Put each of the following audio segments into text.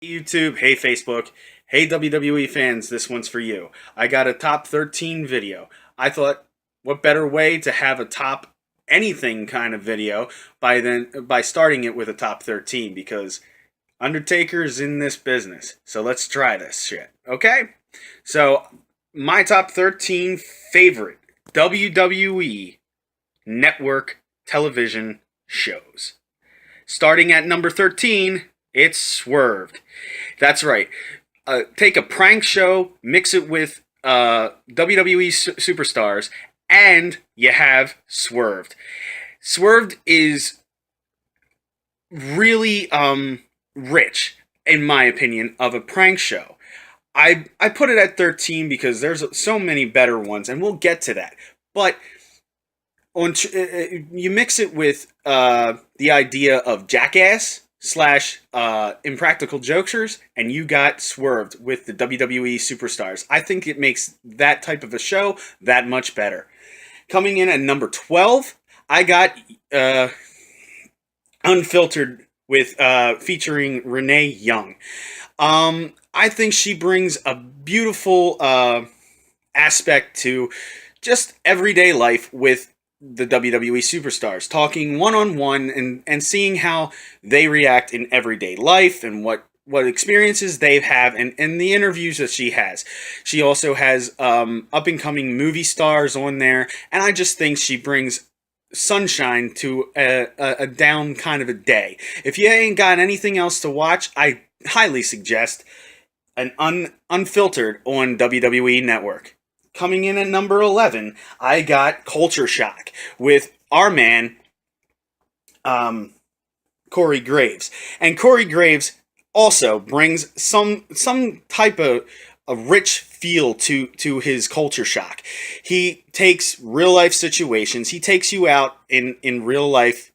YouTube, hey Facebook, hey WWE fans, this one's for you. I got a top 13 video. I thought, what better way to have a top anything kind of video by starting it with a top 13 because Undertaker's in this business. So let's try this shit. Okay? So my top 13 favorite WWE network television shows. Starting at number 13, it's Swerved. That's right. Take a prank show, mix it with WWE superstars, and you have Swerved. Swerved is really rich, in my opinion, of a prank show. I put it at 13 because there's so many better ones, and we'll get to that. But you mix it with the idea of Jackass slash Impractical Jokesters, and you got Swerved with the WWE superstars. I think it makes that type of a show that much better. Coming in at number 12, I got Unfiltered with featuring Renee Young. I think she brings a beautiful aspect to just everyday life with the WWE superstars, talking one-on-one and seeing how they react in everyday life and what experiences they have and the interviews that she has. She also has up-and-coming movie stars on there, and I just think she brings sunshine to a down kind of a day. If you ain't got anything else to watch, I highly suggest an Unfiltered on WWE Network. Coming in at number 11, I got Culture Shock with our man, Corey Graves. And Corey Graves also brings some type of a rich feel to his Culture Shock. He takes real life situations. He takes you out in real life,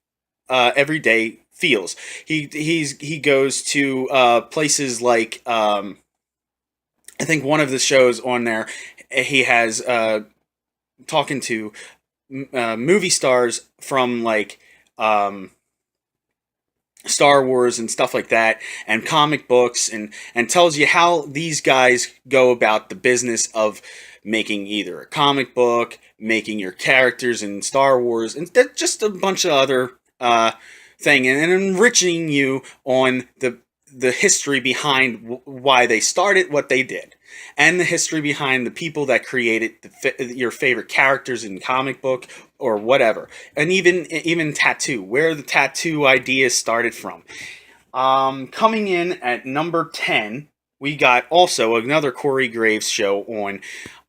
everyday feels. He goes to places like I think one of the shows on there, he has talking to movie stars from like Star Wars and stuff like that, and comic books, and tells you how these guys go about the business of making either a comic book, making your characters in Star Wars, and just a bunch of other thing, and enriching you on the history behind why they started what they did, and the history behind the people that created your favorite characters in comic book or whatever, and even tattoo, where the tattoo idea started from. Coming in at number 10, we got also another Corey Graves show on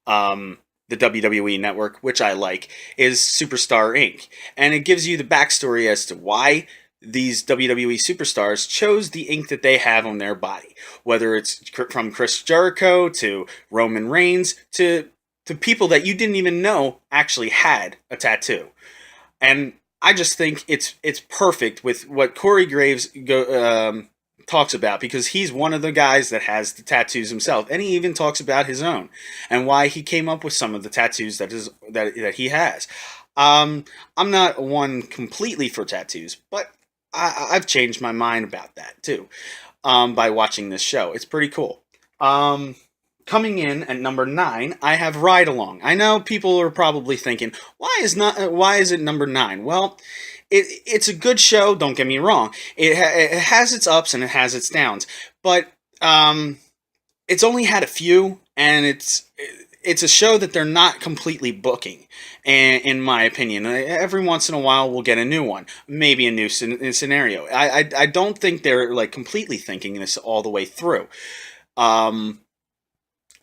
the WWE Network, which I like, is Superstar Inc. And it gives you the backstory as to why these WWE superstars chose the ink that they have on their body, whether it's from Chris Jericho to Roman Reigns to people that you didn't even know actually had a tattoo. And I just think it's perfect with what Corey Graves talks about, because he's one of the guys that has the tattoos himself, and he even talks about his own and why he came up with some of the tattoos that he has. I'm not one completely for tattoos, but I've changed my mind about that too, by watching this show. It's pretty cool. Coming in at number 9, I have Ride Along. I know people are probably thinking, why is it number 9? Well, it's a good show. Don't get me wrong. It has its ups and it has its downs, but it's only had a few, and it's a show that they're not completely booking, in my opinion. Every once in a while, we'll get a new one, maybe a new scenario. I don't think they're like completely thinking this all the way through,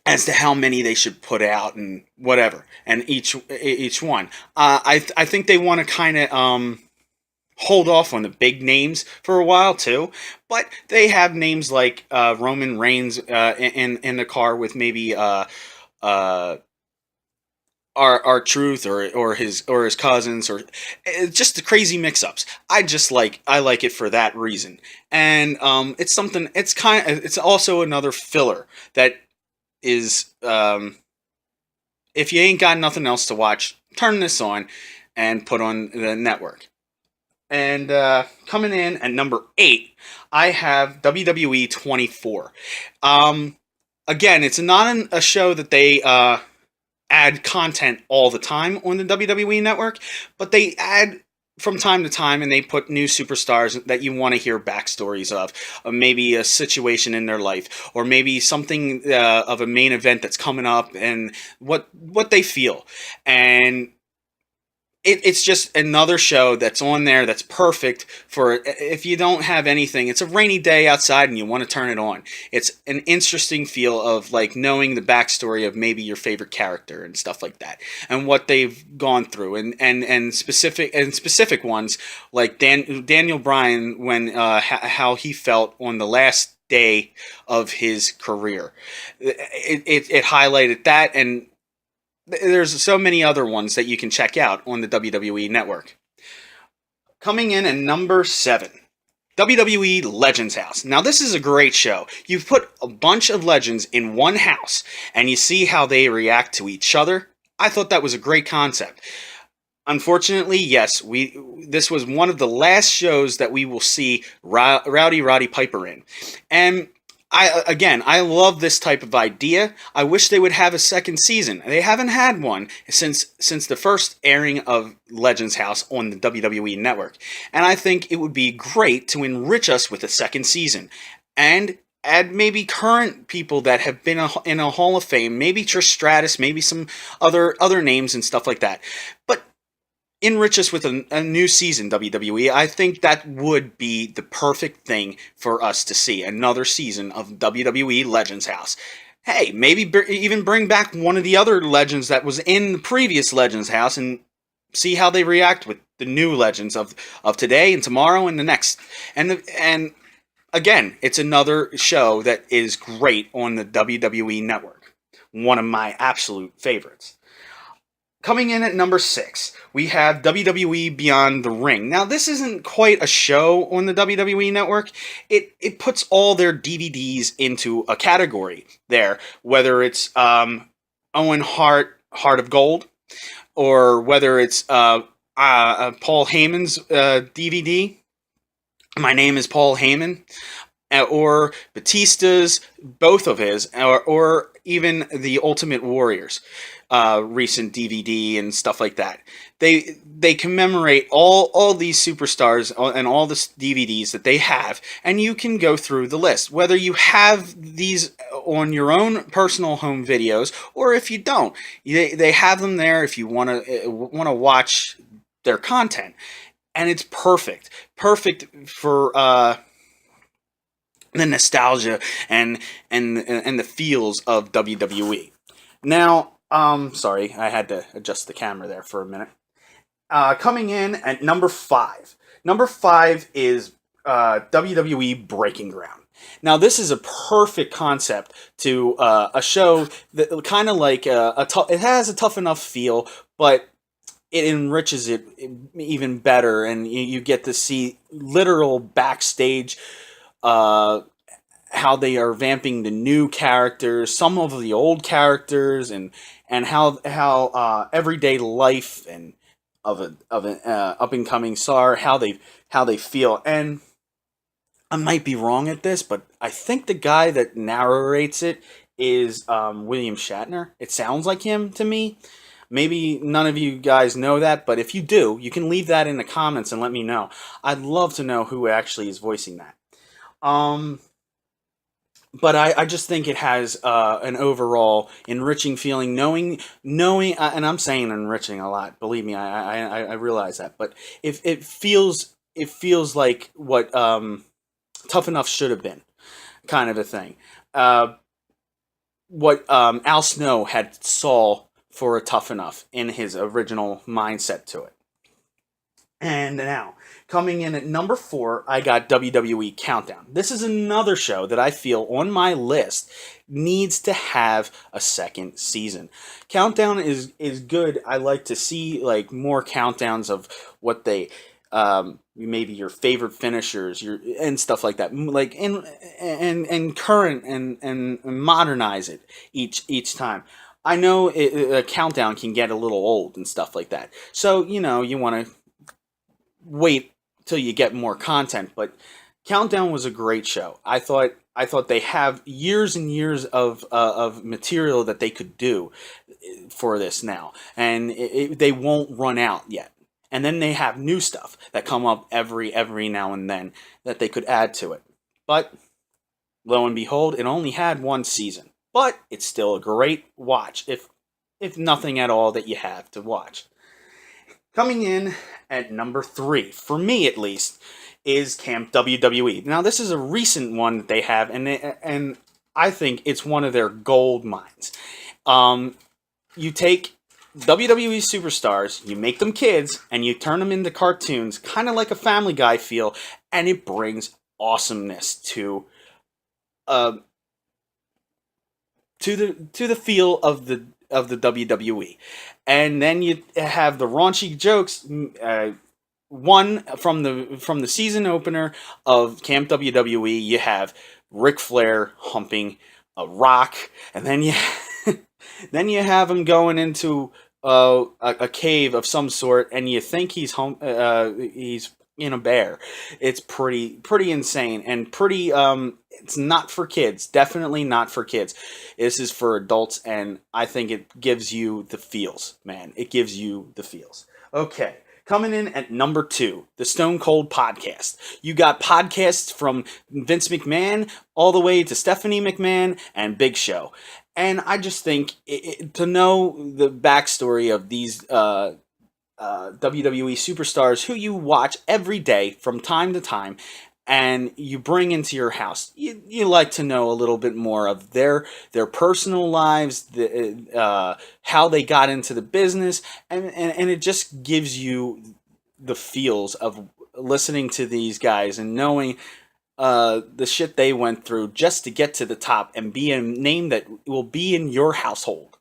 as to how many they should put out and whatever, and each one. I think they want to kind of hold off on the big names for a while too, but they have names like Roman Reigns in the car with maybe R-Truth or his cousins, or just the crazy mix-ups. I like it for that reason, and it's something. It's also another filler that is, if you ain't got nothing else to watch, turn this on and put on the network. And coming in at number 8, I have WWE 24. Um, Again, it's not a show that they add content all the time on the WWE network, but they add from time to time, and they put new superstars that you want to hear backstories of, maybe a situation in their life, or maybe something of a main event that's coming up, and what they feel. And it's just another show that's on there that's perfect for if you don't have anything. It's a rainy day outside and you want to turn it on. It's an interesting feel of like knowing the backstory of maybe your favorite character and stuff like that, and what they've gone through, and specific ones like Daniel Bryan, when how he felt on the last day of his career. It highlighted that, and there's so many other ones that you can check out on the WWE Network. Coming in at number 7, WWE Legends House. Now, this is a great show. You've put a bunch of legends in one house, and you see how they react to each other. I thought that was a great concept. Unfortunately, yes, this was one of the last shows that we will see Rowdy Roddy Piper in. And I love this type of idea. I wish they would have a second season. They haven't had one since the first airing of Legends House on the WWE Network. And I think it would be great to enrich us with a second season. And add maybe current people that have been in a Hall of Fame, maybe Trish Stratus, maybe some other names and stuff like that. But enrich us with a new season, WWE. I think that would be the perfect thing for us to see. Another season of WWE Legends House. Hey, maybe even bring back one of the other legends that was in the previous Legends House and see how they react with the new legends of today and tomorrow and the next. And again, it's another show that is great on the WWE Network. One of my absolute favorites. Coming in at number 6, we have WWE Beyond the Ring. Now, this isn't quite a show on the WWE Network. It puts all their DVDs into a category there, whether it's Owen Hart, Heart of Gold, or whether it's Paul Heyman's DVD, My Name is Paul Heyman, or Batista's, both of his, or even the Ultimate Warriors recent DVD and stuff like that. They commemorate all these superstars and all the DVDs that they have, and you can go through the list. Whether you have these on your own personal home videos, or if you don't, they have them there if you want to watch their content, and it's perfect for the nostalgia and the feels of WWE. Now, sorry, I had to adjust the camera there for a minute. Coming in at number 5. Number 5 is WWE Breaking Ground. Now, this is a perfect concept to a show that kind of like it has a tough enough feel, but it enriches it even better, and you get to see literal backstage how they are vamping the new characters, some of the old characters, and how everyday life and of an up and coming star, how they feel. And I might be wrong at this, but I think the guy that narrates it is William Shatner. It sounds like him to me. Maybe none of you guys know that, but if you do, you can leave that in the comments and let me know. I'd love to know who actually is voicing that. But I just think it has an overall enriching feeling, knowing, and I'm saying enriching a lot. Believe me, I realize that. But if it feels like what Tough Enough should have been, kind of a thing. What Al Snow had saw for a Tough Enough in his original mindset to it. And now, coming in at number 4, I got WWE Countdown. This is another show that I feel on my list needs to have a second season. Countdown is good. I like to see like more countdowns of what they maybe your favorite finishers, and stuff like that. Like and current and modernize it each time. I know a countdown can get a little old and stuff like that. So, you want to wait till you get more content. But Countdown was a great show. I thought they have years and years of material that they could do for this now, and they won't run out yet. And then they have new stuff that come up every now and then that they could add to it. But lo and behold, it only had one season, but it's still a great watch if nothing at all that you have to watch. Coming in at number 3, for me at least, is Camp WWE. Now, this is a recent one that they have, and I think it's one of their gold mines. You take WWE superstars, you make them kids, and you turn them into cartoons, kind of like a Family Guy feel, and it brings awesomeness to the feel of the WWE. And then you have the raunchy jokes. One from the season opener of Camp WWE, you have Ric Flair humping a rock, and then then you have him going into a cave of some sort, and you think he's in a bear. It's pretty insane, and pretty it's not for kids. Definitely not for kids. This is for adults, and I think it gives you the feels, man. It gives you the feels. Okay. Coming in at number 2, the Stone Cold Podcast. You got podcasts from Vince McMahon all the way to Stephanie McMahon and Big Show. And I just think to know the backstory of these WWE superstars who you watch every day from time to time, and you bring into your house, you like to know a little bit more of their personal lives, how they got into the business, and it just gives you the feels of listening to these guys and knowing the shit they went through just to get to the top and be a name that will be in your household.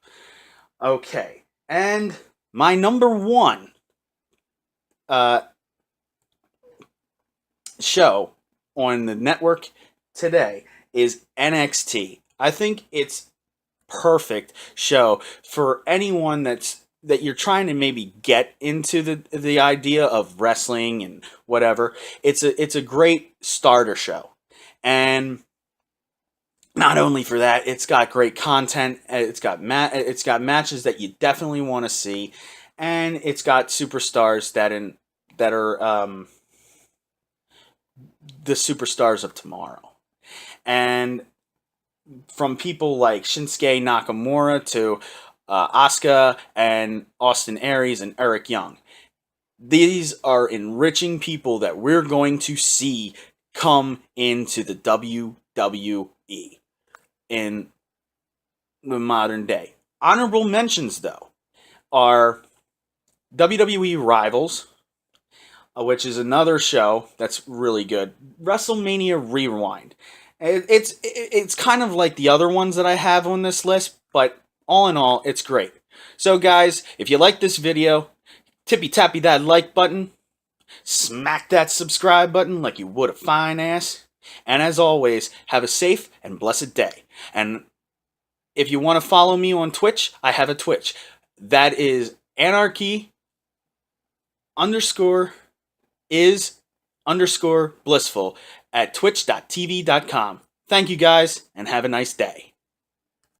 Okay, and my number 1 show on the network today is NXT. I think it's perfect show for anyone that you're trying to maybe get into the idea of wrestling and whatever. It's a great starter show. And not only for that, it's got great content, it's got matches that you definitely want to see, and it's got superstars that are the superstars of tomorrow. And from people like Shinsuke Nakamura to Asuka and Austin Aries and Eric Young. These are enriching people that we're going to see come into the WWE in the modern day. Honorable mentions, though, are WWE Rivals, which is another show that's really good. WrestleMania Rewind. It's kind of like the other ones that I have on this list, but all in all, it's great. So guys, if you like this video, tippy-tappy that like button, smack that subscribe button like you would a fine ass, and as always, have a safe and blessed day. And if you want to follow me on Twitch, I have a Twitch. That is anarchy_is_blissful at twitch.tv.com. Thank you guys, and have a nice day.